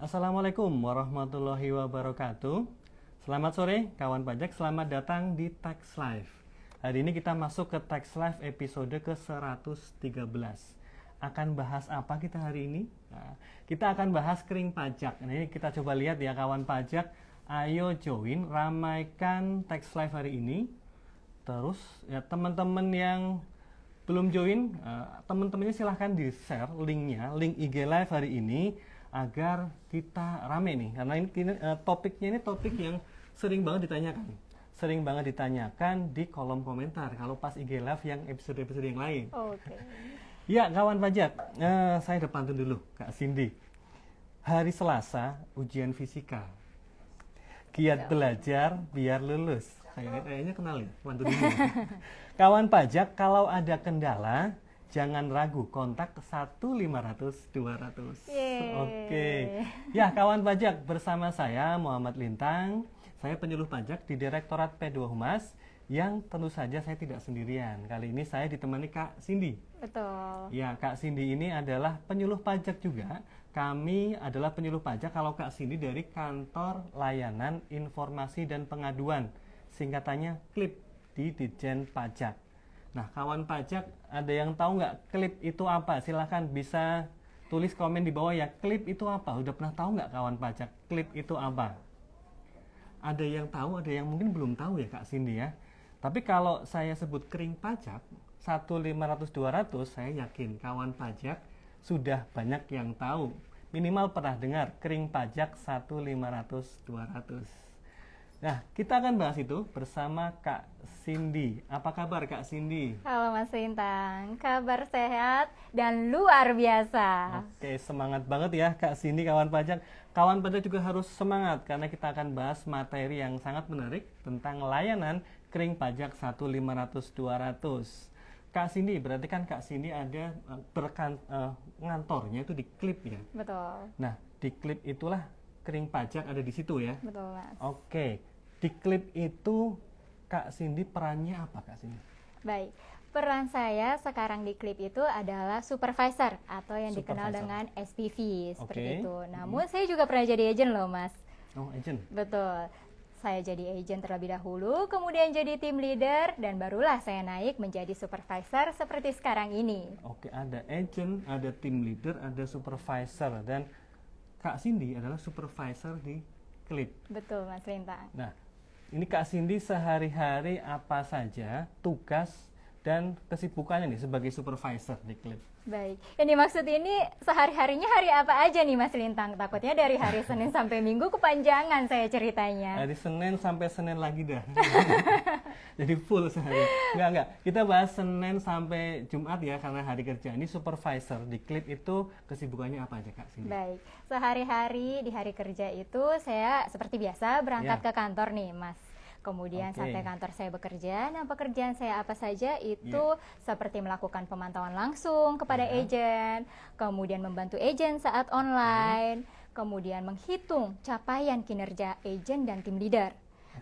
Assalamualaikum warahmatullahi wabarakatuh. Selamat sore kawan pajak, selamat datang di Tax Live. Hari ini kita masuk ke Tax Live episode ke-113. Akan bahas apa kita hari ini? Nah, kita akan bahas kering pajak. Nah, ini kita coba lihat ya kawan pajak. Ayo join, ramaikan Tax Live hari ini. Terus ya teman-teman yang belum join, teman-temannya silahkan di-share linknya, link IG Live hari ini agar kita rame nih. Karena ini topiknya ini topik yang sering banget ditanyakan. Sering banget ditanyakan di kolom komentar kalau pas IG Live yang episode-episode yang lain. Oke. Ya kawan pajak, saya depan dulu Kak Cindy. Hari Selasa ujian fisika. Giat belajar biar lulus. Kayaknya kenal ya, bantu dulu. Kawan pajak, kalau ada kendala, jangan ragu, kontak 1-500-200. Oke. Ya, kawan pajak, bersama saya Muhammad Lintang. Saya penyuluh pajak di Direktorat P2 Humas, yang tentu saja saya tidak sendirian. Kali ini saya ditemani Kak Cindy. Betul. Ya, Kak Cindy ini adalah penyuluh pajak juga. Kami adalah penyuluh pajak, kalau Kak Cindy dari Kantor Layanan Informasi dan Pengaduan, singkatannya KLIP di Ditjen Pajak. Nah, kawan pajak, ada yang tahu nggak KLIP itu apa? Silahkan bisa tulis komen di bawah ya, KLIP itu apa? Udah pernah tahu nggak kawan pajak, KLIP itu apa? Ada yang tahu, ada yang mungkin belum tahu ya Kak Cindy ya. Tapi kalau saya sebut kering pajak, 1-500-200, saya yakin kawan pajak sudah banyak yang tahu. Minimal pernah dengar kering pajak 1-500-200. Nah, kita akan bahas itu bersama Kak Cindy. Apa kabar Kak Cindy? Halo Mas Lintang, kabar sehat dan luar biasa. Oke, semangat banget ya Kak Cindy kawan pajak. Kawan pajak juga harus semangat karena kita akan bahas materi yang sangat menarik tentang layanan kering pajak 1-500-200. Kak Cindy, berarti kan Kak Cindy ada ngantornya itu di KLIP ya? Betul. Nah, di KLIP itulah kering pajak ada di situ ya? Betul Mas. Oke, di KLIP itu Kak Cindy perannya apa Kak Cindy? Baik, peran saya sekarang di KLIP itu adalah supervisor atau yang dikenal dengan SPV seperti itu. Namun saya juga pernah jadi agent loh Mas. Oh, agent? Betul. Saya jadi agent terlebih dahulu, kemudian jadi team leader, dan barulah saya naik menjadi supervisor seperti sekarang ini. Oke, ada agent, ada team leader, ada supervisor, dan Kak Cindy adalah supervisor di KLIP. Betul Mas Lintang. Nah, ini Kak Cindy sehari-hari apa saja tugas dan kesibukannya nih sebagai supervisor di KLIP? Baik, yang dimaksud ini sehari-harinya hari apa aja nih Mas Lintang? Takutnya dari hari Senin sampai Minggu kepanjangan saya ceritanya. Dari Senin sampai Senin lagi dah. Jadi full sehari. Enggak. Kita bahas Senin sampai Jumat ya, karena hari kerja. Ini supervisor di KLIP itu kesibukannya apa aja Kak Cindy? Baik, sehari-hari di hari kerja itu saya seperti biasa berangkat ke kantor nih Mas. Kemudian sampai kantor saya bekerja. Nah, pekerjaan saya apa saja itu seperti melakukan pemantauan langsung kepada agen, kemudian membantu agen saat online, kemudian menghitung capaian kinerja agen dan tim leader.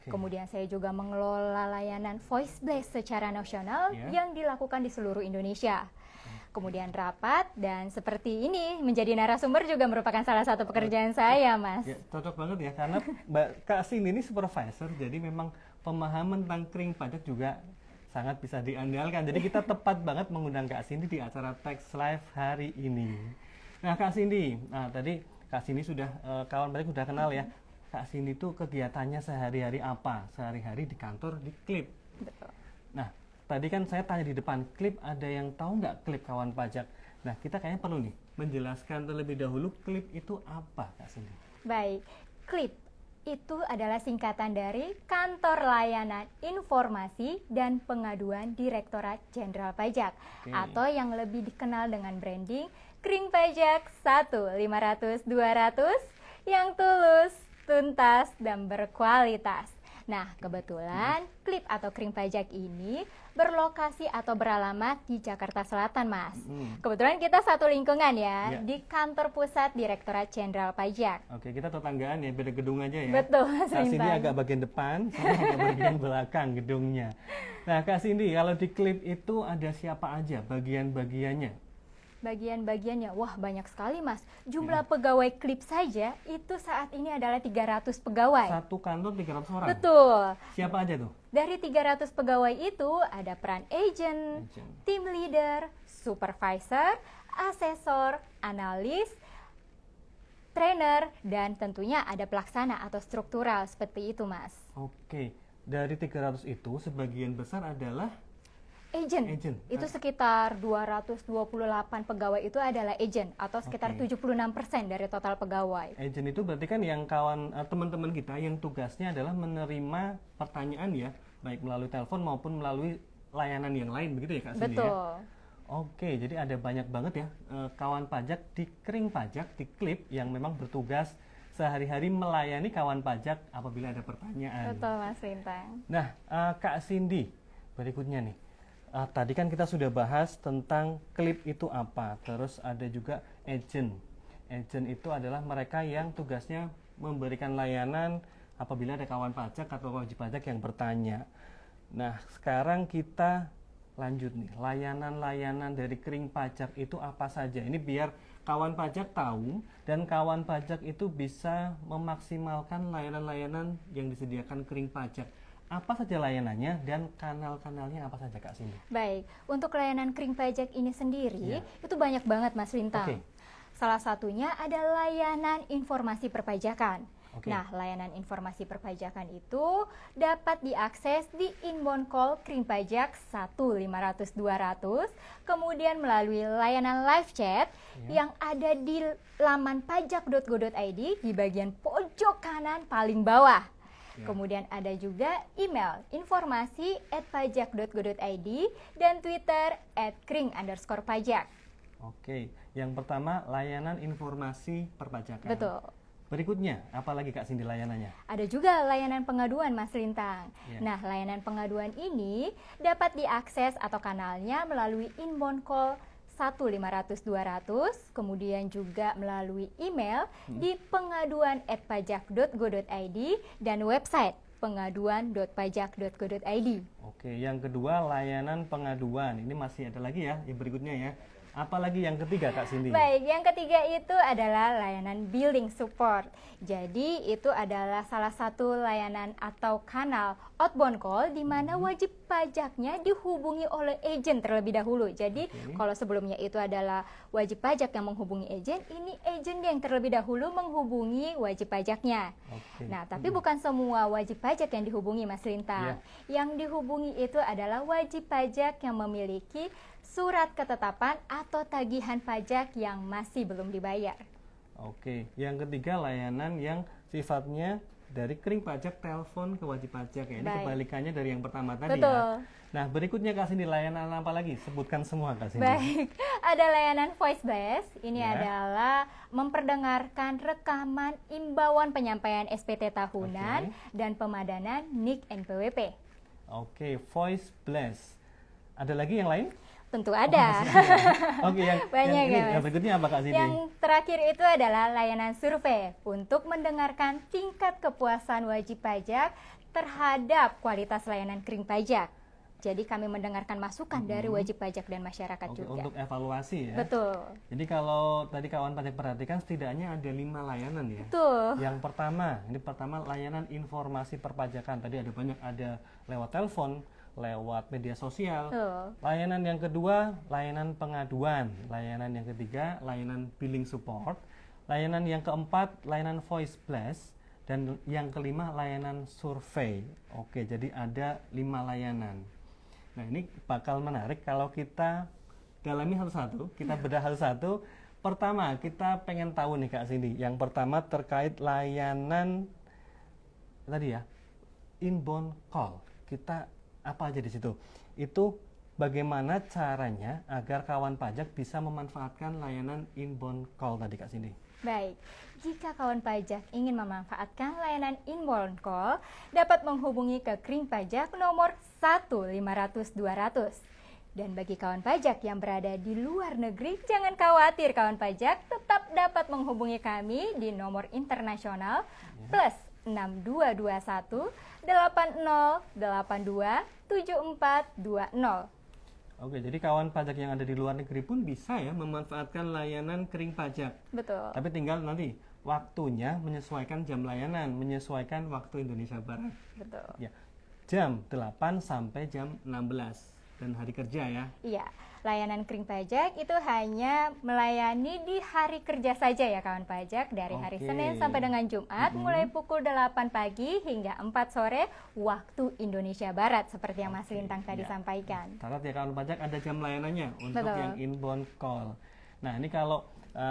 Kemudian saya juga mengelola layanan voice blast secara nasional yang dilakukan di seluruh Indonesia. Kemudian rapat, dan seperti ini menjadi narasumber juga merupakan salah satu pekerjaan saya, Mas. Ya, cocok banget ya, karena Kak Cindy ini supervisor, jadi memang pemahaman tentang kering pajak juga sangat bisa diandalkan. Jadi kita tepat banget mengundang Kak Cindy di acara Tax Live hari ini. Nah Kak Cindy, tadi Kak Cindy sudah, kawan pajak sudah kenal ya. Kak Cindy itu kegiatannya sehari-hari apa? Sehari-hari di kantor di KLIP. Betul. Nah, tadi kan saya tanya di depan, KLIP ada yang tahu nggak KLIP kawan pajak? Nah, kita kayaknya perlu nih menjelaskan terlebih dahulu KLIP itu apa, Kak Cindy? Baik, KLIP itu adalah singkatan dari Kantor Layanan Informasi dan Pengaduan Direktorat Jenderal Pajak, atau yang lebih dikenal dengan branding Kering Pajak 1-500-200 yang tulus, tuntas, dan berkualitas. Nah, kebetulan KLIP atau Kering Pajak ini berlokasi atau beralamat di Jakarta Selatan, Mas. Kebetulan kita satu lingkungan ya, di kantor pusat Direktorat Jenderal Pajak. Oke, kita tetanggaan ya, beda gedung aja ya. Betul, Mas Kak Cindy Lintang. agak bagian depan, saya agak bagian belakang gedungnya. Nah, Kak Cindy, kalau di KLIP itu ada siapa aja bagian-bagiannya? Bagian-bagiannya, wah banyak sekali Mas. Jumlah pegawai klip saja itu saat ini adalah 300 pegawai. Satu kantor 300 orang? Betul. Siapa aja tuh? Dari 300 pegawai itu ada peran agent, team leader, supervisor, asesor, analis, trainer, dan tentunya ada pelaksana atau struktural seperti itu Mas. Oke, dari 300 itu sebagian besar adalah Agent. Itu sekitar 228 pegawai itu adalah agent atau sekitar 76% dari total pegawai. Agent itu berarti kan yang teman-teman kita yang tugasnya adalah menerima pertanyaan ya, baik melalui telepon maupun melalui layanan yang lain, begitu ya Kak Cindy? Betul. Ya? Oke, jadi ada banyak banget ya kawan pajak di Kering Pajak, di Klip yang memang bertugas sehari-hari melayani kawan pajak apabila ada pertanyaan. Betul Mas Lintang. Nah, Kak Cindy, berikutnya nih. Tadi kan kita sudah bahas tentang klip itu apa, terus ada juga agent. Agent itu adalah mereka yang tugasnya memberikan layanan apabila ada kawan pajak atau wajib pajak yang bertanya. Nah, sekarang kita lanjut nih, layanan-layanan dari Kering Pajak itu apa saja? Ini biar kawan pajak tahu dan kawan pajak itu bisa memaksimalkan layanan-layanan yang disediakan Kering Pajak. Apa saja layanannya dan kanal-kanalnya apa saja Kak Cindy? Baik, untuk layanan Kering Pajak ini sendiri itu banyak banget Mas Lintang. Salah satunya ada layanan informasi perpajakan. Nah, layanan informasi perpajakan itu dapat diakses di inbound call Kering Pajak 1-500-200, kemudian melalui layanan live chat yang ada di laman pajak.go.id di bagian pojok kanan paling bawah. Kemudian ada juga email informasi@pajak.go.id dan Twitter @kring_pajak. Oke, yang pertama layanan informasi perpajakan. Betul. Berikutnya, apa lagi Kak Cindy layanannya? Ada juga layanan pengaduan Mas Lintang. Nah, layanan pengaduan ini dapat diakses atau kanalnya melalui inbound call 1-500-200, kemudian juga melalui email di pengaduan@pajak.go.id dan website pengaduan.pajak.go.id. Oke, yang kedua layanan pengaduan. Ini masih ada lagi ya, yang berikutnya ya. Apalagi yang ketiga Kak Cindy? Baik, yang ketiga itu adalah layanan billing support. Jadi itu adalah salah satu layanan atau kanal outbound call di mana wajib pajaknya dihubungi oleh agent terlebih dahulu. Jadi kalau sebelumnya itu adalah wajib pajak yang menghubungi agent, ini agent yang terlebih dahulu menghubungi wajib pajaknya. Nah, tapi bukan semua wajib pajak yang dihubungi Mas Lintang. Yang dihubungi itu adalah wajib pajak yang memiliki surat ketetapan atau tagihan pajak yang masih belum dibayar. Oke, yang ketiga layanan yang sifatnya dari Kering Pajak telepon ke wajib pajak ya. Ini kebalikannya dari yang pertama tadi ya. Nah, berikutnya Kak Cindy, layanan apa lagi? Sebutkan semua Kak Cindy. Baik, ada layanan voice blast. Ini adalah memperdengarkan rekaman imbauan penyampaian SPT tahunan dan pemadanan NIK NPWP. Oke, voice blast. Ada lagi yang lain? Tentu ada. Oke, yang berikutnya apa Kak Cindy? Yang terakhir itu adalah layanan survei untuk mendengarkan tingkat kepuasan wajib pajak terhadap kualitas layanan Kering Pajak. Jadi kami mendengarkan masukan dari wajib pajak dan masyarakat juga. Untuk evaluasi ya? Betul. Jadi kalau tadi kawan pajak perhatikan setidaknya ada 5 layanan ya? Betul. Yang pertama, layanan informasi perpajakan. Tadi ada banyak, ada lewat telepon, lewat media sosial. Layanan yang kedua, layanan pengaduan. Layanan yang ketiga, layanan billing support. Layanan yang keempat, layanan voice blast. Dan yang kelima, layanan survei. Oke, jadi ada 5 layanan. Nah, ini bakal menarik kalau kita dalami satu-satu, kita bedah satu-satu. Pertama, kita pengen tahu nih Kak Cindy. Yang pertama terkait layanan tadi ya, inbound call. Kita apa aja di situ? Itu bagaimana caranya agar kawan pajak bisa memanfaatkan layanan inbound call tadi Kak Cindy? Baik, jika kawan pajak ingin memanfaatkan layanan inbound call, dapat menghubungi ke Kering Pajak nomor 1-500-200. Dan bagi kawan pajak yang berada di luar negeri, jangan khawatir kawan pajak, tetap dapat menghubungi kami di nomor internasional plus 6221 8082 7420. Oke, jadi kawan pajak yang ada di luar negeri pun bisa ya memanfaatkan layanan kering pajak. Betul. Tapi tinggal nanti waktunya menyesuaikan jam layanan, menyesuaikan waktu Indonesia Barat. Betul. Ya, jam 8 sampai jam 16 dan hari kerja ya. Iya, layanan kering pajak itu hanya melayani di hari kerja saja ya kawan pajak, dari hari Oke. Senin sampai dengan Jumat, mulai pukul 8 pagi hingga 4 sore waktu Indonesia Barat, seperti yang Mas Lintang tadi ya. sampaikan. Catat ya kawan pajak, ada jam layanannya untuk Betul. yang inbound call. Nah, ini kalau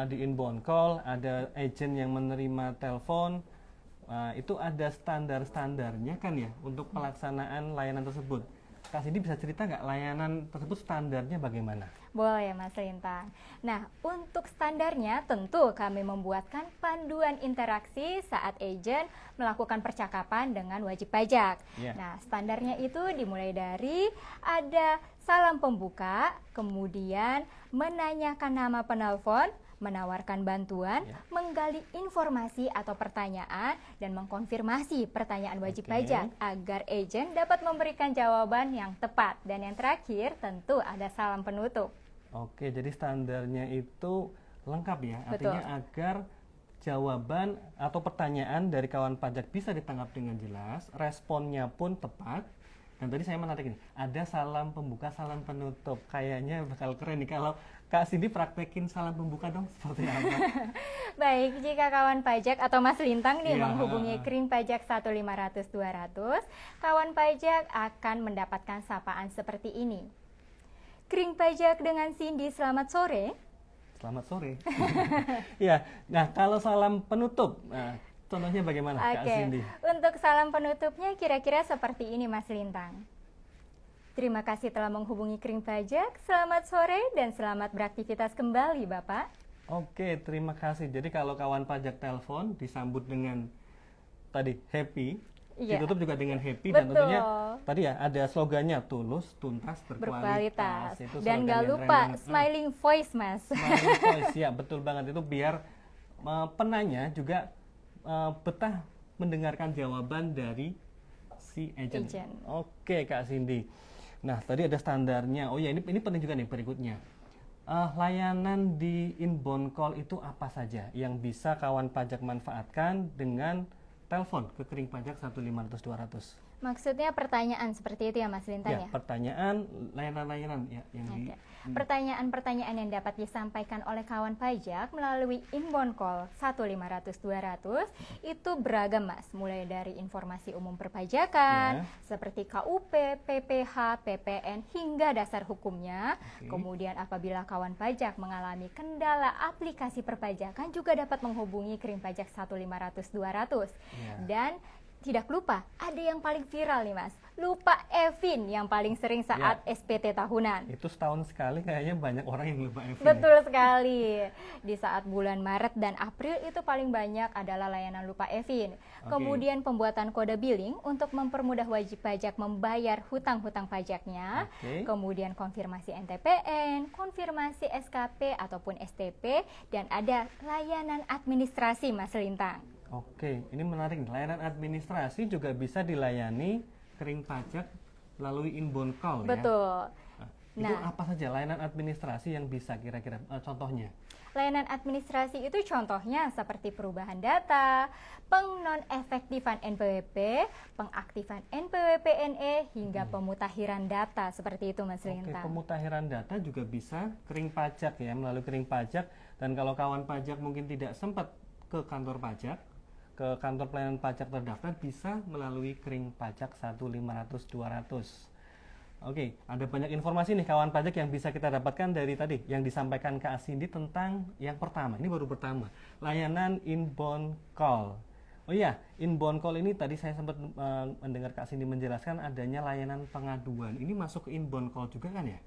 di inbound call ada agent yang menerima telepon, itu ada standar-standarnya kan ya untuk pelaksanaan layanan tersebut. Kak Cindy bisa cerita nggak layanan tersebut standarnya bagaimana? Boleh Mas Lintang. Nah, untuk standarnya tentu kami membuatkan panduan interaksi saat agent melakukan percakapan dengan wajib pajak. Yeah. Nah, standarnya itu dimulai dari ada salam pembuka, kemudian menanyakan nama penelpon, menawarkan bantuan, menggali informasi atau pertanyaan, dan mengkonfirmasi pertanyaan wajib pajak agar agent dapat memberikan jawaban yang tepat. Dan yang terakhir tentu ada salam penutup. Oke, jadi standarnya itu lengkap ya, Betul. artinya agar jawaban atau pertanyaan dari kawan pajak bisa ditangkap dengan jelas, responnya pun tepat. Dan tadi saya menarik nih, ada salam pembuka, salam penutup. Kayaknya bakal keren nih kalau Kak Cindy praktekin salam pembuka dong, seperti apa? Baik, jika kawan pajak atau Mas Lintang nih Iya. menghubungi Kering Pajak 1500200, kawan pajak akan mendapatkan sapaan seperti ini. Kering Pajak dengan Cindy, selamat sore. Selamat sore. Ya, nah kalau salam penutup, nah, contohnya bagaimana Kak Oke, Cindy? untuk salam penutupnya kira-kira seperti ini Mas Lintang. Terima kasih telah menghubungi Kering Pajak, selamat sore dan selamat beraktivitas kembali Bapak. Oke, terima kasih. Jadi kalau kawan pajak telepon disambut dengan tadi happy, Iya. ditutup juga dengan happy, dan Betul. tentunya tadi ya ada slogannya tulus, tuntas, berkualitas. Berkualitas. Itu Dan slogan gak yang lupa keren banget. smiling voice Mas. Smiling voice, ya betul banget, itu biar penanya juga betah mendengarkan jawaban dari si agent. Oke Kak Cindy. Nah tadi ada standarnya. Oh ya, ini penting juga nih berikutnya. Layanan di inbound call itu apa saja yang bisa kawan pajak manfaatkan dengan telepon ke Kering Pajak 1500200? Maksudnya pertanyaan seperti itu ya Mas Lintang ya? Pertanyaan, layanan-layanan ya yang di Pertanyaan-pertanyaan yang dapat disampaikan oleh kawan pajak melalui inbound call 1500200 itu beragam Mas, mulai dari informasi umum perpajakan seperti KUP, PPH, PPN hingga dasar hukumnya. Kemudian apabila kawan pajak mengalami kendala aplikasi perpajakan juga dapat menghubungi Kering Pajak 1500200. Dan tidak lupa, ada yang paling viral nih Mas, lupa Evin yang paling sering saat SPT tahunan. Itu setahun sekali kayaknya banyak orang yang lupa Evin. Betul sekali. Di saat bulan Maret dan April itu paling banyak adalah layanan lupa Evin. Kemudian pembuatan kode billing untuk mempermudah wajib pajak membayar hutang-hutang pajaknya. Kemudian konfirmasi NTPN, konfirmasi SKP ataupun STP, dan ada layanan administrasi Mas Lintang. Oke, ini menarik. Layanan administrasi juga bisa dilayani Kering Pajak melalui inbound call. Betul. Itu apa saja layanan administrasi yang bisa kira-kira contohnya? Layanan administrasi itu contohnya seperti perubahan data, penonefektifan NPWP, pengaktifan NPWP-NE, hingga pemutakhiran data seperti itu Mas Lintang. Pemutakhiran data juga bisa Kering Pajak ya, melalui Kering Pajak. Dan kalau kawan pajak mungkin tidak sempat ke kantor pajak, ke kantor pelayanan pajak terdaftar, bisa melalui Kering Pajak 1500200. Oke, ada banyak informasi nih kawan pajak yang bisa kita dapatkan dari tadi yang disampaikan Kak Cindy tentang yang pertama. Ini baru pertama, layanan inbound call. Oh iya, inbound call ini tadi saya sempat mendengar Kak Cindy menjelaskan adanya layanan pengaduan. Ini masuk ke inbound call juga kan ya?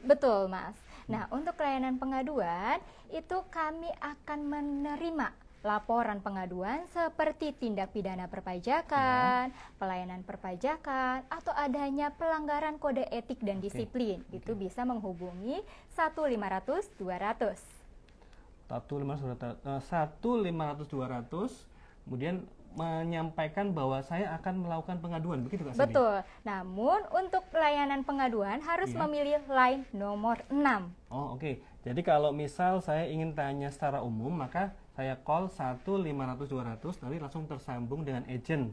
Betul Mas. Nah, untuk layanan pengaduan itu kami akan menerima laporan pengaduan seperti tindak pidana perpajakan, pelayanan perpajakan, atau adanya pelanggaran kode etik dan disiplin. Itu bisa menghubungi 1500200. 1500200, kemudian menyampaikan bahwa saya akan melakukan pengaduan, begitu Kak Cindy? Betul. Namun untuk layanan pengaduan harus memilih line nomor 6. Oh, oke. Jadi kalau misal saya ingin tanya secara umum, maka saya call 1-500-200, nanti langsung tersambung dengan agent.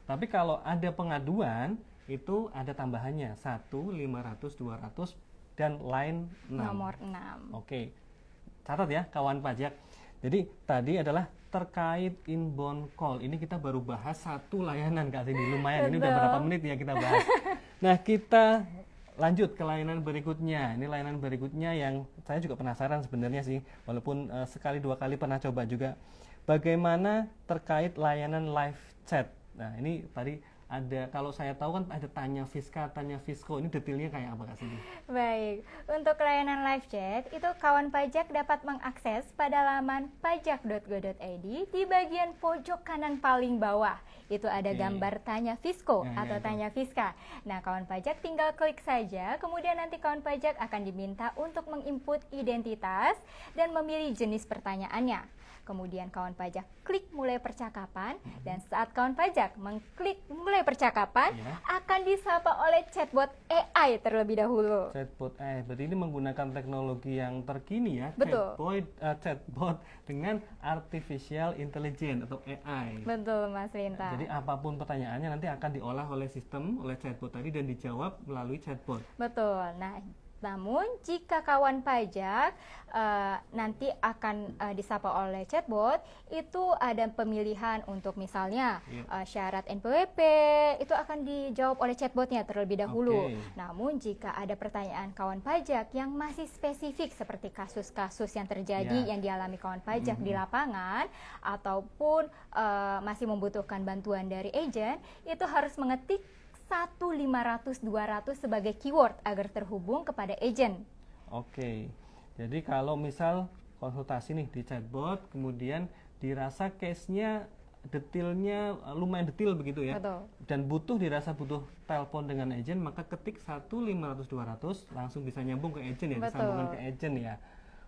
Tapi kalau ada pengaduan, itu ada tambahannya 1-500-200 dan line 6. Nomor 6. Oke. Catat ya kawan pajak. Jadi tadi adalah terkait inbound call. Ini kita baru bahas satu layanan Kak Cindy. Lumayan, ini udah berapa menit ya kita bahas. Nah, kita lanjut ke layanan berikutnya. Ini layanan berikutnya yang saya juga penasaran sebenarnya sih, walaupun sekali dua kali pernah coba juga. Bagaimana terkait layanan live chat? Nah, ini tadi ada, kalau saya tahu kan ada tanya Fiska, tanya Fisko. Ini detailnya kayak apa Kak Cindy? Baik, untuk layanan live chat itu kawan pajak dapat mengakses pada laman pajak.go.id di bagian pojok kanan paling bawah. Itu ada gambar tanya Fisko atau tanya Fiska. Nah, kawan pajak tinggal klik saja, kemudian nanti kawan pajak akan diminta untuk menginput identitas dan memilih jenis pertanyaannya. Kemudian kawan pajak klik mulai percakapan, dan saat kawan pajak mengklik mulai percakapan akan disapa oleh chatbot AI terlebih dahulu. Chatbot AI, berarti ini menggunakan teknologi yang terkini ya. Betul. Chatbot dengan artificial intelligence atau AI. Betul Mas Lintang. Jadi apapun pertanyaannya nanti akan diolah oleh sistem, oleh chatbot tadi dan dijawab melalui chatbot. Betul. Nah, namun jika kawan pajak nanti akan disapa oleh chatbot, itu ada pemilihan untuk misalnya syarat NPWP, itu akan dijawab oleh chatbotnya terlebih dahulu. Namun jika ada pertanyaan kawan pajak yang masih spesifik seperti kasus-kasus yang terjadi yang dialami kawan pajak di lapangan, ataupun masih membutuhkan bantuan dari agent, itu harus mengetik 1-500-200 sebagai keyword agar terhubung kepada agent. Oke, jadi kalau misal konsultasi nih di chatbot, kemudian dirasa case-nya detailnya lumayan detail begitu ya. Betul. Dan dirasa butuh telepon dengan agent, maka ketik 1-500-200 langsung bisa nyambung ke agent ya, disambungkan ke agent ya.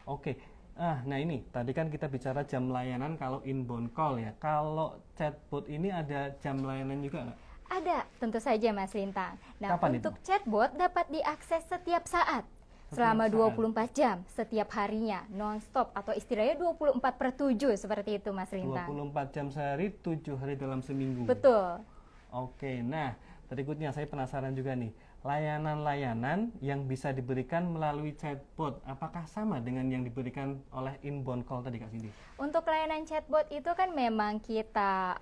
Oke. Nah ini tadi kan kita bicara jam layanan kalau inbound call ya. Kalau chatbot ini ada jam layanan juga nggak? Ada, tentu saja Mas Lintang. Nah, Kapan untuk chatbot dapat diakses setiap saat, selama 24 jam, setiap harinya, non-stop, atau istilahnya 24/7, seperti itu Mas Lintang. 24 jam sehari, 7 hari dalam seminggu. Betul. Oke, nah berikutnya saya penasaran juga nih, layanan-layanan yang bisa diberikan melalui chatbot, apakah sama dengan yang diberikan oleh inbound call tadi Kak Cindy? Untuk layanan chatbot itu kan memang kita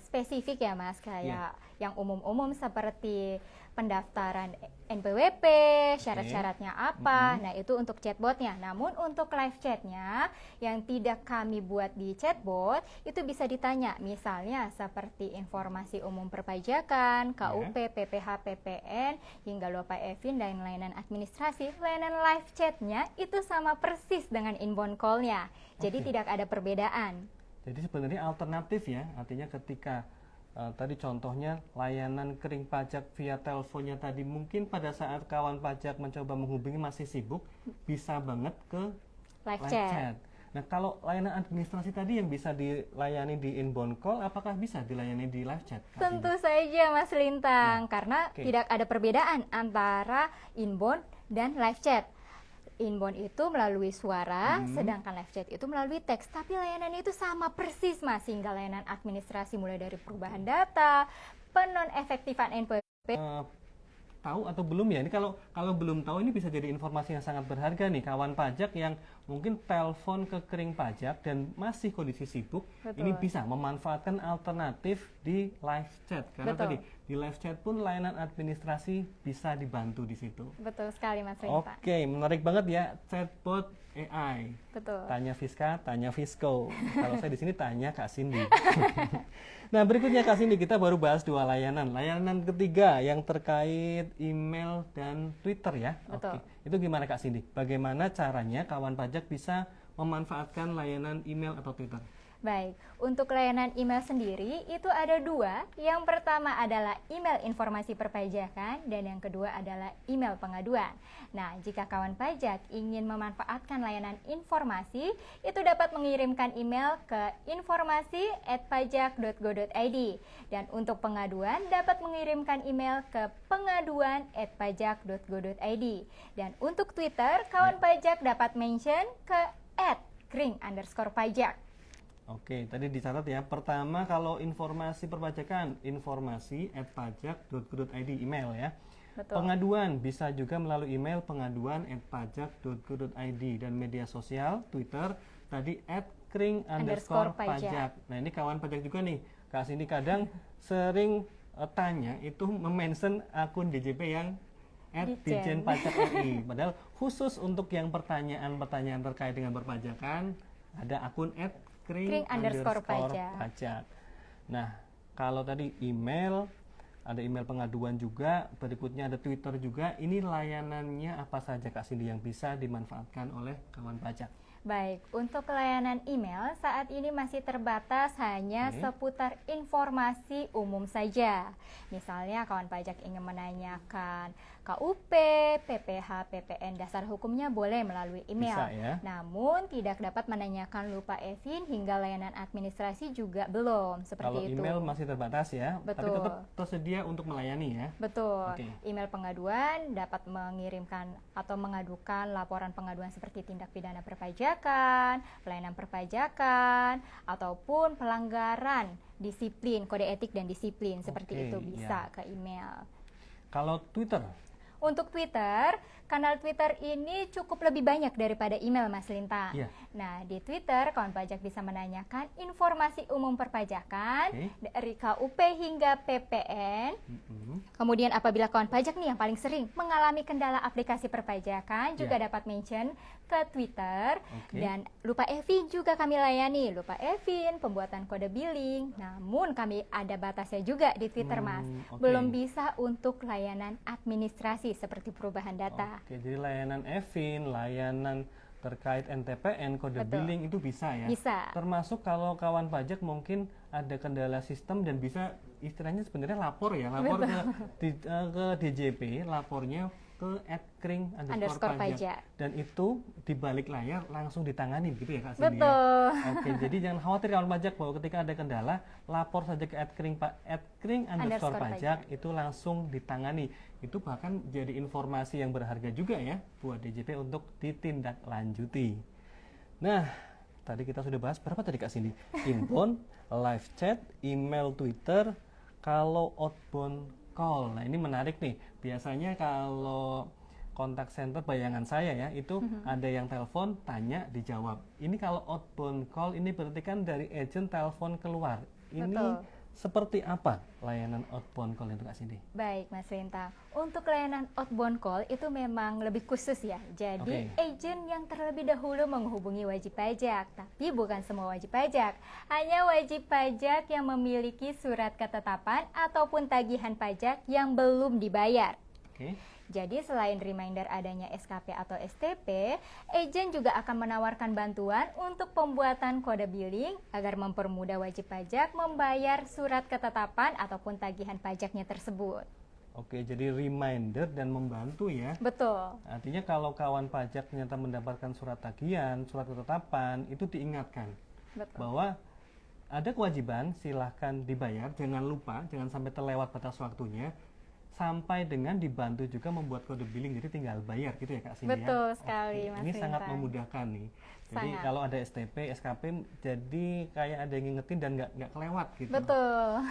spesifik ya Mas, kayak yang umum-umum seperti pendaftaran NPWP, syarat-syaratnya apa, nah itu untuk chatbotnya. Namun untuk live chatnya yang tidak kami buat di chatbot, itu bisa ditanya, misalnya seperti informasi umum perpajakan, KUP, PPH, PPN, hingga lupa EVIN dan layanan administrasi. Layanan live chatnya itu sama persis dengan inbound call-nya, jadi tidak ada perbedaan. Jadi sebenarnya alternatif ya, artinya ketika tadi contohnya layanan kering pajak via teleponnya tadi, mungkin pada saat kawan pajak mencoba menghubungi masih sibuk, bisa banget ke live chat. Nah kalau layanan administrasi tadi yang bisa dilayani di inbound call, apakah bisa dilayani di live chat? Tentu saja Mas Lintang, karena tidak ada perbedaan antara inbound dan live chat. Inbound itu melalui suara, sedangkan live chat itu melalui teks. Tapi layanan itu sama persis Mas, sehingga layanan administrasi mulai dari perubahan data, penonefektifan NPWP. Tahu atau belum ya? Ini kalau belum tahu, ini bisa jadi informasi yang sangat berharga nih kawan pajak yang mungkin telepon ke kering pajak dan masih kondisi sibuk. Betul. Ini bisa memanfaatkan alternatif di live chat karena tadi di live chat pun layanan administrasi bisa dibantu di situ. Betul sekali Mas Rinta. Oke, menarik banget ya chatbot AI. Betul. Tanya Fiska, tanya Fisko. Kalau saya di sini tanya Kak Cindy. Nah, berikutnya Kak Cindy, kita baru bahas 2 layanan. Layanan ketiga yang terkait email dan Twitter ya. Betul. Oke. Itu gimana Kak Cindy? Bagaimana caranya kawan pajak bisa memanfaatkan layanan email atau Twitter? Baik, untuk layanan email sendiri itu ada dua. Yang pertama adalah email informasi perpajakan dan yang kedua adalah email pengaduan. Nah, jika kawan pajak ingin memanfaatkan layanan informasi, itu dapat mengirimkan email ke informasi@pajak.go.id dan untuk pengaduan dapat mengirimkan email ke pengaduan@pajak.go.id dan untuk Twitter, kawan pajak dapat mention ke @kring_pajak. Oke, tadi dicatat ya. Pertama, kalau informasi perpajakan, informasi@pajak.go.id email ya. Betul. Pengaduan bisa juga melalui email pengaduan@pajak.go.id dan media sosial Twitter tadi @kring_pajak. Nah, ini kawan pajak juga nih. Kak Cindy kadang sering tanya itu mention akun DJP yang @Ditjen Pajak RI. Padahal khusus untuk yang pertanyaan-pertanyaan terkait dengan perpajakan ada akun @kring_pajak. Nah, kalau tadi email, ada email pengaduan juga, berikutnya ada Twitter juga. Ini layanannya apa saja Kak Cindy yang bisa dimanfaatkan oleh kawan pajak? Baik, untuk layanan email saat ini masih terbatas hanya seputar informasi umum saja. Misalnya kawan pajak ingin menanyakan KUP, PPH, PPN, dasar hukumnya boleh melalui email. Bisa, ya? Namun tidak dapat menanyakan lupa EVIN hingga layanan administrasi juga belum. Seperti Kalau itu. email masih terbatas ya, Betul. tapi tetap tersedia untuk melayani ya. Betul. Oke. Email pengaduan dapat mengirimkan atau mengadukan laporan pengaduan seperti tindak pidana perpajakan, pelayanan perpajakan, ataupun pelanggaran disiplin, kode etik dan disiplin. Seperti itu bisa ke email. Kalau Twitter? Untuk Twitter, kanal Twitter ini cukup lebih banyak daripada email, Mas Lintang. Iya. Nah, di Twitter, kawan pajak bisa menanyakan informasi umum perpajakan dari KUP hingga PPN. Kemudian apabila kawan pajak nih yang paling sering mengalami kendala aplikasi perpajakan, juga dapat mention ke Twitter. Dan lupa EVIN juga kami layani. Lupa EVIN, pembuatan kode billing. Namun kami ada batasnya juga di Twitter, Mas. Belum bisa untuk layanan administrasi seperti perubahan data. Oke, jadi layanan EVIN, layanan terkait NTPN, kode billing itu bisa ya? Bisa. Termasuk kalau kawan pajak mungkin ada kendala sistem dan bisa istilahnya sebenarnya lapor ya, lapor ke DJP, lapornya ke @kring_pajak. Dan itu di balik layar langsung ditangani gitu ya Kak Cindy? Betul. Oke, jadi jangan khawatir kawan pajak bahwa ketika ada kendala, lapor saja ke @kring_pajak itu langsung ditangani. Itu bahkan jadi informasi yang berharga juga ya buat DJP untuk ditindaklanjuti. Nah, tadi kita sudah bahas berapa tadi Kak Cindy? Inbound, live chat, email, Twitter, kalau outbound call. Nah, ini menarik nih. Biasanya kalau kontak center bayangan saya ya, itu ada yang telepon, tanya, dijawab. Ini kalau outbound call ini berarti kan dari agent telepon keluar. Ini seperti apa layanan outbound call itu Kak Cindy? Baik Mas Lintang, untuk layanan outbound call itu memang lebih khusus ya. Jadi agent yang terlebih dahulu menghubungi wajib pajak, tapi bukan semua wajib pajak. Hanya wajib pajak yang memiliki surat ketetapan ataupun tagihan pajak yang belum dibayar. Jadi selain reminder adanya SKP atau STP, agen juga akan menawarkan bantuan untuk pembuatan kode billing agar mempermudah wajib pajak membayar surat ketetapan ataupun tagihan pajaknya tersebut. Oke, jadi reminder dan membantu ya. Betul. Artinya kalau kawan pajak ternyata mendapatkan surat tagihan, surat ketetapan, itu diingatkan bahwa ada kewajiban, silahkan dibayar, jangan lupa, jangan sampai terlewat batas waktunya. Sampai dengan dibantu juga membuat kode billing, jadi tinggal bayar gitu ya Kak Cindy. Betul sekali Mas Ini Lintang. sangat memudahkan nih. Jadi kalau ada STP, SKP, jadi kayak ada yang ngingetin dan nggak kelewat gitu. Betul.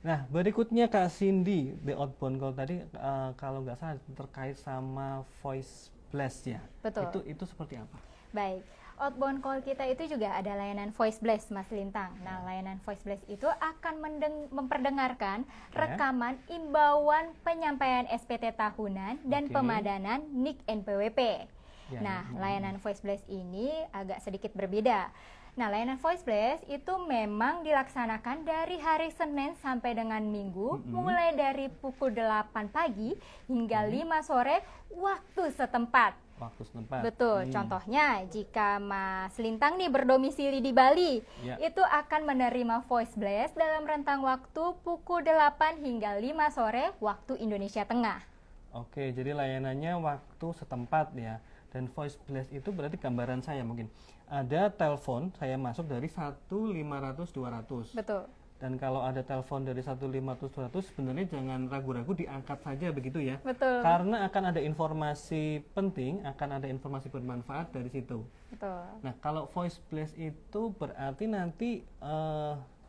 Nah, berikutnya Kak Cindy, the outbound call tadi kalau nggak salah terkait sama voice blast ya. Betul. Itu seperti apa? Baik. Outbound call kita itu juga ada layanan voice blast Mas Lintang. Nah, layanan voice blast itu akan memperdengarkan rekaman imbauan penyampaian SPT tahunan dan pemadanan NIK NPWP. Nah, layanan voice blast ini agak sedikit berbeda. Nah, layanan voice blast itu memang dilaksanakan dari hari Senin sampai dengan Minggu, mulai dari pukul 8 pagi hingga 5 sore waktu setempat. Waktu setempat. Betul, contohnya jika Mas Lintang nih berdomisili di Bali, Ya. itu akan menerima voice blast dalam rentang waktu pukul 8 hingga 5 sore waktu Indonesia Tengah. Oke, jadi layanannya waktu setempat ya. Dan voice blast itu berarti gambaran saya mungkin. Ada telepon, saya masuk dari 1-500-200. Betul. Dan kalau ada telepon dari 1-500-200 sebenarnya jangan ragu-ragu, diangkat saja begitu ya. Betul. Karena akan ada informasi penting, akan ada informasi bermanfaat dari situ. Betul. Nah, kalau voice blast itu berarti nanti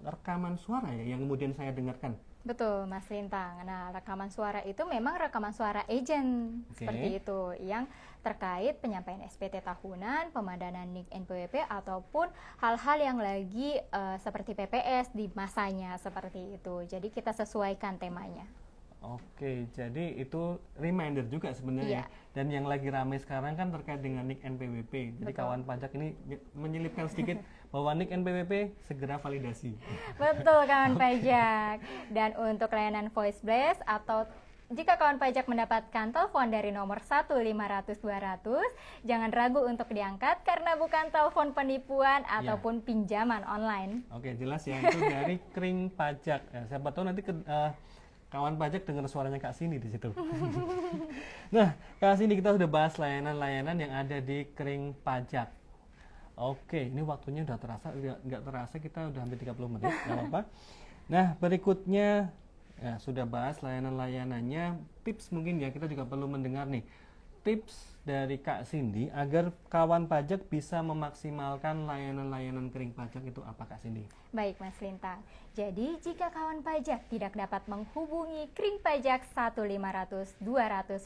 rekaman suara ya yang kemudian saya dengarkan. Betul, Mas Lintang. Nah, rekaman suara itu memang rekaman suara agent seperti itu yang terkait penyampaian SPT tahunan, pemadanan NIK NPWP ataupun hal-hal yang lagi seperti PPS di masanya seperti itu. Jadi kita sesuaikan temanya. Oke, jadi itu reminder juga sebenarnya. Iya. Dan yang lagi ramai sekarang kan terkait dengan NIK NPWP. Jadi Betul. kawan pajak ini menyelipkan sedikit bahwa NIK NPWP segera validasi. Betul, kawan pajak. Dan untuk layanan voice blast atau jika kawan pajak mendapatkan telepon dari nomor 1-500-200, jangan ragu untuk diangkat karena bukan telepon penipuan ataupun pinjaman online. Oke, jelas ya, itu dari Kring Pajak. Ya, siapa tahu nanti kawan pajak dengar suaranya Kak Cindy di situ. Nah, Kak Cindy, kita sudah bahas layanan-layanan yang ada di Kring Pajak. Oke, ini waktunya udah terasa, nggak terasa kita udah hampir 30 menit, nggak apa-apa. Nah, berikutnya ya, sudah bahas layanan-layanannya, tips mungkin ya, kita juga perlu mendengar nih tips dari Kak Cindy agar kawan pajak bisa memaksimalkan layanan-layanan Kring Pajak itu apa, Kak Cindy? Baik, Mas Lintang. Jadi, jika kawan pajak tidak dapat menghubungi Kring Pajak 1-500-200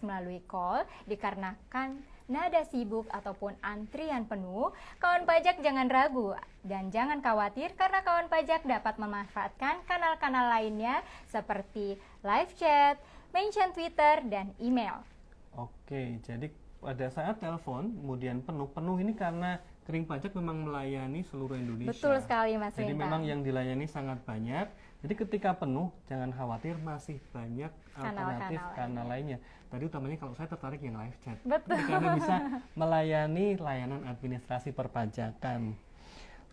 melalui call dikarenakan nada sibuk ataupun antrian penuh, kawan pajak jangan ragu dan jangan khawatir karena kawan pajak dapat memanfaatkan kanal-kanal lainnya seperti live chat, mention Twitter, dan email. Oke, jadi pada saat telepon kemudian penuh ini karena Kring Pajak memang melayani seluruh Indonesia. Betul sekali, Mas Jadi Lintang. memang yang dilayani sangat banyak. Jadi ketika penuh jangan khawatir, masih banyak alternatif kanal lainnya. Tadi utamanya kalau saya tertarik yang live chat. Betul. Karena bisa melayani layanan administrasi perpajakan.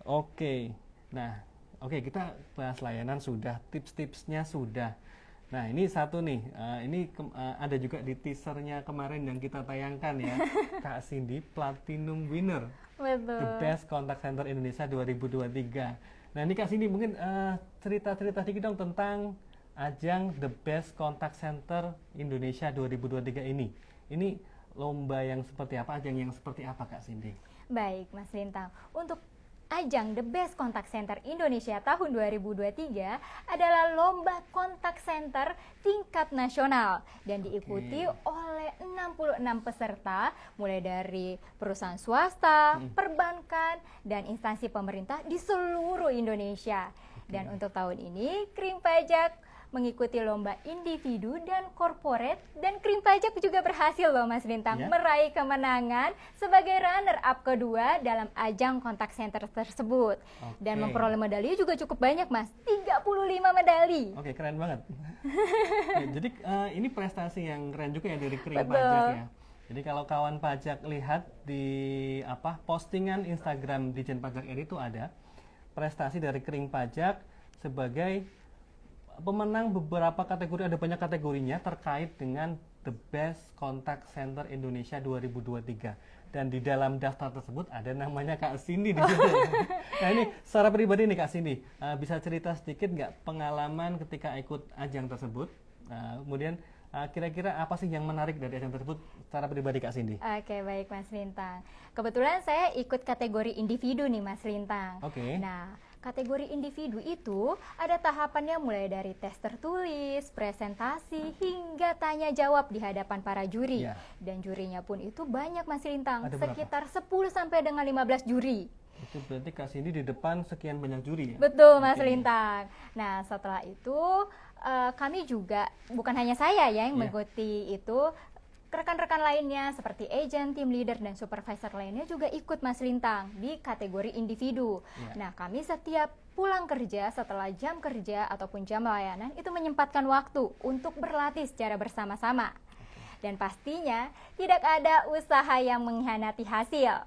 Oke. Nah, oke, kita bahas layanan sudah, tips-tipsnya sudah. Nah, ini satu nih, ada juga di teasernya kemarin yang kita tayangkan ya, Kak Cindy, Platinum Winner, Betul. The Best Contact Center Indonesia 2023. Nah, ini Kak Cindy mungkin cerita-cerita sedikit dong tentang ajang The Best Contact Center Indonesia 2023 ini. Ini lomba yang seperti apa, ajang yang seperti apa, Kak Cindy? Baik, Mas Lintang. Untuk ajang The Best Contact Center Indonesia tahun 2023 adalah lomba kontak center tingkat nasional dan diikuti oleh 66 peserta mulai dari perusahaan swasta, perbankan, dan instansi pemerintah di seluruh Indonesia. Dan untuk tahun ini, Kring Pajak mengikuti lomba individu dan korporat, dan Kring Pajak juga berhasil loh, Mas Lintang, meraih kemenangan sebagai runner up kedua dalam ajang kontak center tersebut. Dan memperoleh medali juga cukup banyak, Mas, 35 medali. Oke, keren banget. Ya, jadi ini prestasi yang keren juga ya dari Kring Pajak ya. Jadi kalau kawan pajak lihat di postingan Instagram Ditjen Pajak RI itu ada prestasi dari Kring Pajak sebagai pemenang beberapa kategori, ada banyak kategorinya terkait dengan The Best Contact Center Indonesia 2023. Dan di dalam daftar tersebut ada namanya Kak Cindy di situ. Nah, ini secara pribadi nih Kak Cindy, bisa cerita sedikit nggak pengalaman ketika ikut ajang tersebut? Kemudian kira-kira apa sih yang menarik dari ajang tersebut secara pribadi Kak Cindy? Oke, baik Mas Lintang. Kebetulan saya ikut kategori individu nih Mas Lintang. Nah, kategori individu itu ada tahapannya mulai dari tes tertulis, presentasi, hingga tanya jawab di hadapan para juri. Dan jurinya pun itu banyak Mas Lintang, sekitar 10 sampai dengan 15 juri. Itu berarti Kak Cindy di depan sekian banyak juri ya? Betul Mas Lintang. Nah, setelah itu kami juga, bukan hanya saya ya yang mengikuti itu, rekan-rekan lainnya seperti agent, team leader, dan supervisor lainnya juga ikut Mas Lintang di kategori individu. Nah, kami setiap pulang kerja setelah jam kerja ataupun jam layanan itu menyempatkan waktu untuk berlatih secara bersama-sama. Dan pastinya tidak ada usaha yang mengkhianati hasil.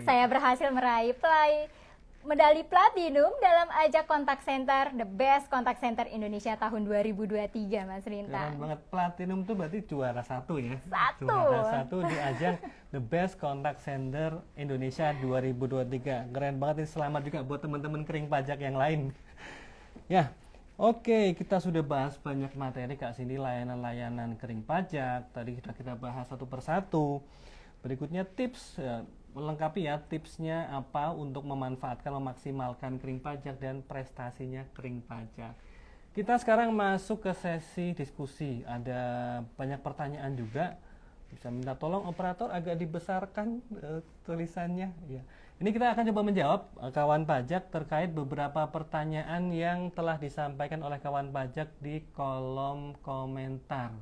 Saya berhasil meraih medali platinum dalam ajang kontak center The Best Contact Center Indonesia tahun 2023, Mas Lintang. Keren banget, platinum tuh berarti juara 1 ya. Satu. Juara 1 di ajang The Best Contact Center Indonesia 2023. Keren banget ini, selamat juga buat teman-teman kering pajak yang lain. Ya, oke, kita sudah bahas banyak materi Kak Cindy, layanan-layanan kering pajak. Tadi kita bahas satu persatu. Berikutnya tips, melengkapi ya tipsnya apa untuk memanfaatkan, memaksimalkan kering pajak dan prestasinya kering pajak. Kita sekarang masuk ke sesi diskusi. Ada banyak pertanyaan juga. Bisa minta tolong operator agak dibesarkan tulisannya. Ya. Ini kita akan coba menjawab kawan pajak terkait beberapa pertanyaan yang telah disampaikan oleh kawan pajak di kolom komentar.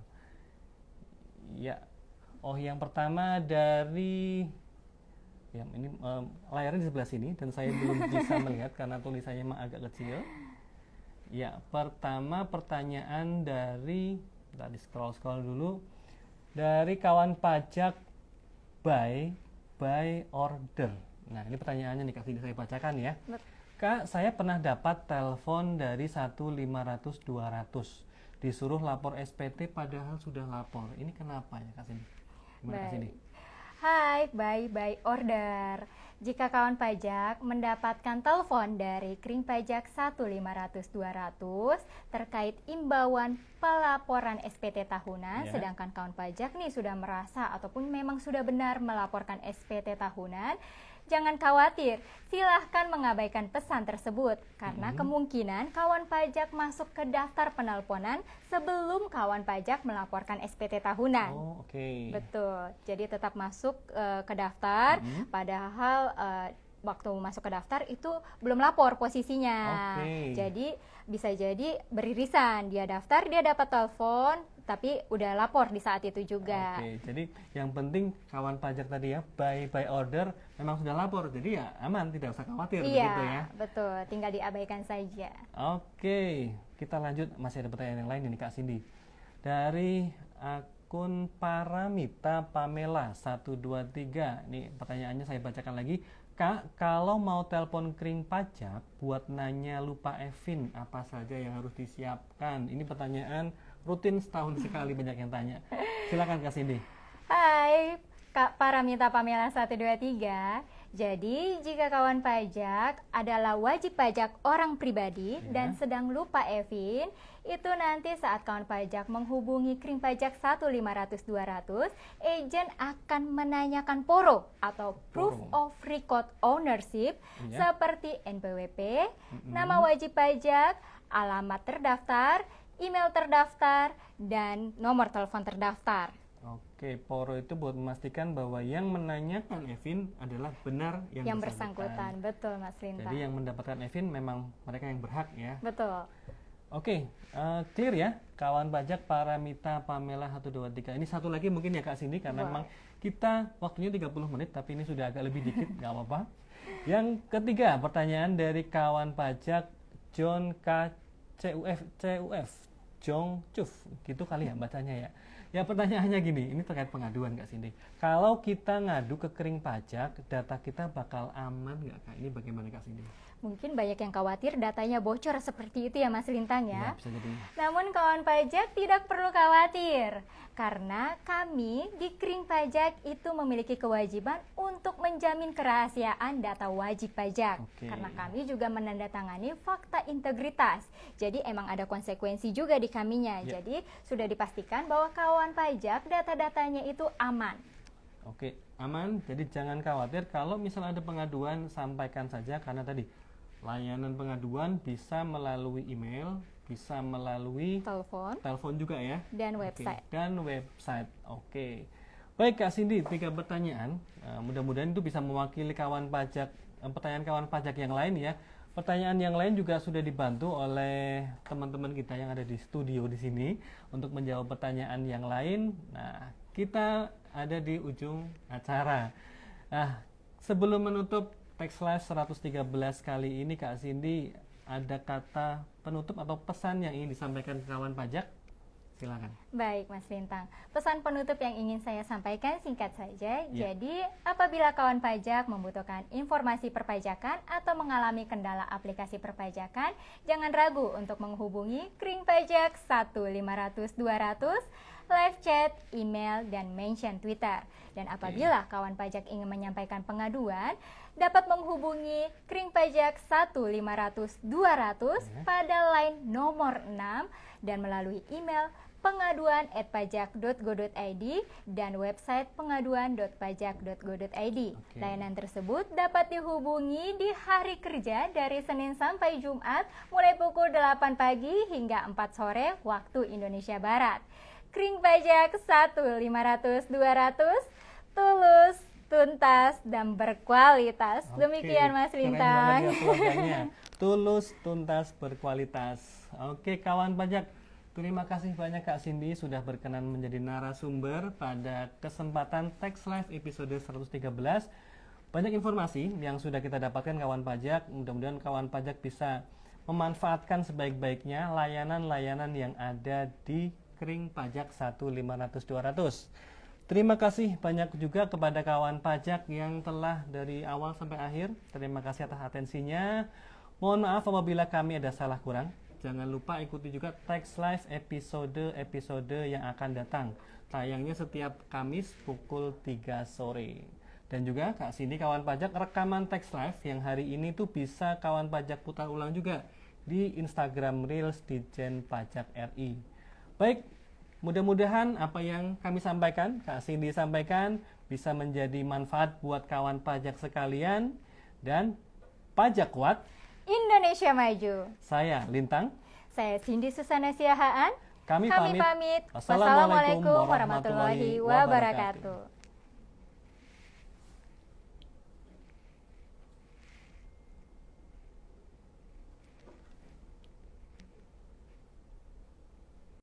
Ya. Oh, yang pertama dari ya, ini layarnya di sebelah sini dan saya belum bisa melihat karena tulisannya memang agak kecil. Ya, pertama pertanyaan dari tadi scroll dulu dari kawan pajak by order. Nah, ini pertanyaannya nih Kak, saya bacakan ya. Kak, saya pernah dapat telepon dari 1-500-200 disuruh lapor SPT padahal sudah lapor. Ini kenapa ya Kak Cindy? Gimana Kak Cindy? Hai, by order. Jika kawan pajak mendapatkan telepon dari kering pajak 1-500-200 terkait imbauan pelaporan SPT tahunan, sedangkan kawan pajak nih sudah merasa ataupun memang sudah benar melaporkan SPT tahunan, jangan khawatir, silahkan mengabaikan pesan tersebut karena kemungkinan kawan pajak masuk ke daftar penelponan sebelum kawan pajak melaporkan SPT tahunan. Oh, oke. Betul, jadi tetap masuk ke daftar, padahal waktu masuk ke daftar itu belum lapor posisinya. Jadi bisa jadi beririsan, dia daftar, dia dapat telepon, tapi udah lapor di saat itu juga. Oke, jadi yang penting kawan pajak tadi ya, by order memang sudah lapor, jadi ya aman, tidak usah khawatir begitu ya. Betul, tinggal diabaikan saja. Oke, kita lanjut, masih ada pertanyaan yang lain ini Kak Cindy. Dari akun Paramita Pamela 123, ini pertanyaannya saya bacakan lagi. Kak, kalau mau telepon kering pajak buat nanya lupa Evin, apa saja yang harus disiapkan? Ini pertanyaan rutin setahun sekali banyak yang tanya. Silakan Kak Cindy. Hai, Kak Paramita Pamela 123. Jadi, jika kawan pajak adalah wajib pajak orang pribadi dan sedang lupa Evin, itu nanti saat kawan pajak menghubungi kering pajak 1-500-200, agen akan menanyakan PORO atau Proof of Record Ownership seperti NPWP, nama wajib pajak, alamat terdaftar, email terdaftar, dan nomor telepon terdaftar. Oke, PORO itu buat memastikan bahwa yang menanyakan Evin adalah benar yang bersangkutan. Betul, Mas Lintang. Jadi yang mendapatkan Evin memang mereka yang berhak ya. Betul. Oke, clear ya kawan pajak Paramita Pamela 123. Ini satu lagi mungkin ya Kak Cindy, karena memang kita waktunya 30 menit tapi ini sudah agak lebih dikit, nggak apa-apa. Yang ketiga, pertanyaan dari kawan pajak John CUF Jong Cuf, gitu kali ya bacanya ya. Ya, pertanyaannya gini, ini terkait pengaduan Kak Cindy. Kalau kita ngadu ke kering pajak, data kita bakal aman nggak Kak? Ini bagaimana Kak Cindy? Mungkin banyak yang khawatir datanya bocor seperti itu ya Mas Lintang ya. Bisa jadi. Namun kawan pajak tidak perlu khawatir, karena kami di kering pajak itu memiliki kewajiban untuk menjamin kerahasiaan data wajib pajak. Karena kami juga menandatangani fakta integritas. Jadi emang ada konsekuensi juga di kaminya. Jadi sudah dipastikan bahwa kawan pajak data-datanya itu aman. Oke, aman. Jadi jangan khawatir kalau misalnya ada pengaduan, sampaikan saja karena tadi layanan pengaduan bisa melalui email, bisa melalui telepon juga ya, dan website. Oke. Baik Kak Cindy, 3 pertanyaan. Mudah-mudahan itu bisa mewakili kawan pajak, pertanyaan kawan pajak yang lain ya. Pertanyaan yang lain juga sudah dibantu oleh teman-teman kita yang ada di studio di sini untuk menjawab pertanyaan yang lain. Nah, kita ada di ujung acara. Nah, sebelum menutup Teks Live 113 kali ini Kak Cindy, ada kata penutup atau pesan yang ingin disampaikan ke kawan pajak? Silakan. Baik, Mas Lintang. Pesan penutup yang ingin saya sampaikan singkat saja. Ya. Jadi, apabila kawan pajak membutuhkan informasi perpajakan atau mengalami kendala aplikasi perpajakan, jangan ragu untuk menghubungi Kring Pajak 1-500-200, live chat, email, dan mention Twitter. Dan apabila kawan pajak ingin menyampaikan pengaduan, dapat menghubungi Kring Pajak 1-500-200 pada line nomor 6 dan melalui email pengaduan@pajak.go.id dan website pengaduan.pajak.go.id. Layanan tersebut dapat dihubungi di hari kerja dari Senin sampai Jumat mulai pukul 8 pagi hingga 4 sore waktu Indonesia Barat. Kring Pajak 1-500-200, tulus, tuntas, dan berkualitas. Demikian Mas Lintang. Keren banget ya slogannya. Tulus, tuntas, berkualitas. Oke, kawan pajak. Terima kasih banyak Kak Cindy sudah berkenan menjadi narasumber pada kesempatan Tax Live episode 113. Banyak informasi yang sudah kita dapatkan kawan pajak. Mudah-mudahan kawan pajak bisa memanfaatkan sebaik-baiknya layanan-layanan yang ada di Kring Pajak 1-500-200. Terima kasih banyak juga kepada kawan pajak yang telah dari awal sampai akhir. Terima kasih atas atensinya. Mohon maaf apabila kami ada salah kurang. Jangan lupa ikuti juga Tax Live episode-episode yang akan datang. Tayangnya setiap Kamis pukul 3 sore. Dan juga Kak Cindy kawan pajak rekaman Tax Live yang hari ini tuh bisa kawan pajak putar ulang juga di Instagram Reels Ditjen Pajak RI. Baik, mudah-mudahan apa yang kami sampaikan, Kak Cindy sampaikan bisa menjadi manfaat buat kawan pajak sekalian dan pajak kuat Indonesia Maju. Saya Lintang. Saya Cindy Susana Siahaan. Kami pamit. pamit. Wassalamualaikum warahmatullahi wabarakatuh.